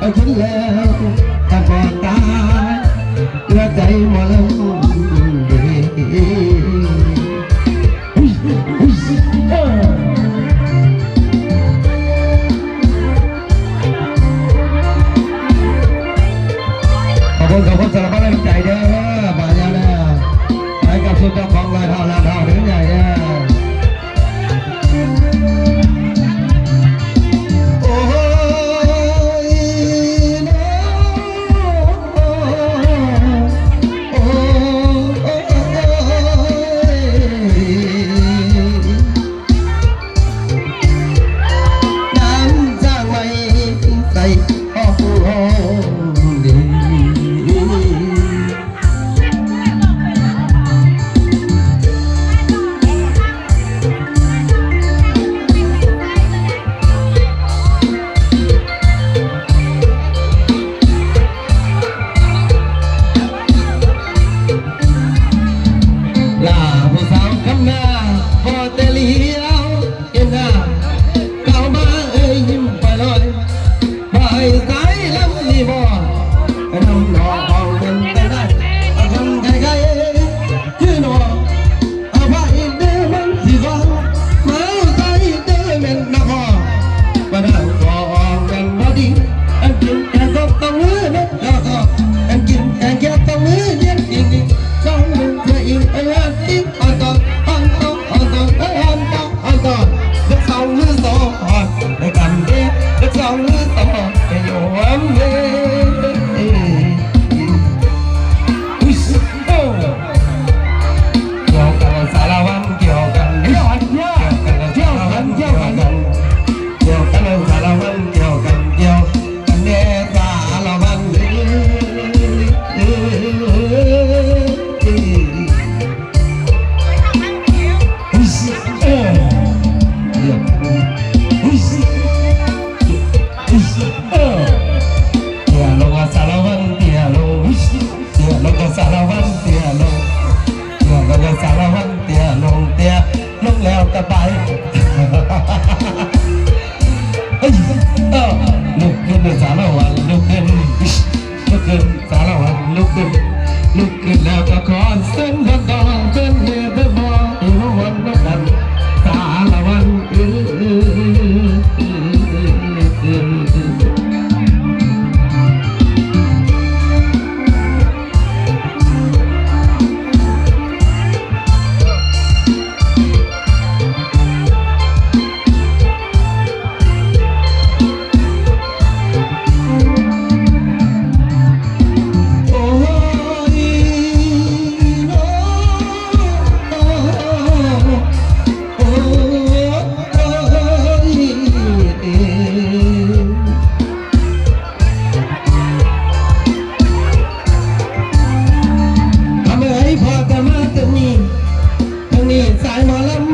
เอาฉันแล้วถ้าก่อนตายเหลือใจหมอลำขอบคุณสำหรับกำลังใจเด้อบาดยาเด้อให้กับสุดเจ้าของลายเท่าลาเท่าเดือนใหญ่เด้อโอ้ยน้โอ้น้ำจางไม่ใส่ห้องดี ลาผู้สาวคำหน้าพอแต่เลี้ยวเอ็นหน้าเก่ามายิ้มไปลอยไปสายลำนี่บ่น้ำหนอเอาเป็นแต่ได้เอาคำใครๆชื่อหนอเอาไปเดินมันสิฟ้ามาใส่เดินเป็นนักฮอมาได้ก็เป็นพอดีอันกินแค่ต้องมือนักก็อันกินแค่ต้องมือเย็นจริงๆต้องมือเธออีกไอ้วันที่อ่อนต่อเด็กสองมือสองในกันเด็กสองมือสองจะอยู่วันเดีเกี่ยวกันสารวันเกี่ยวกันเกี่ยวกันเกี่ยวกันเกี่ยวกันเกี่ยวกันสารวันเกี่ยวกันเกี่ยวกันเดสารวันแล้วก็ไปลุกขึ้นสารวันลุกขึ้นสารวันลุกขึ้นแล้วก็ขอเส้นกันต่อเป็นเหตุบ่อีวันนั้นสารวัน สายหมอลำ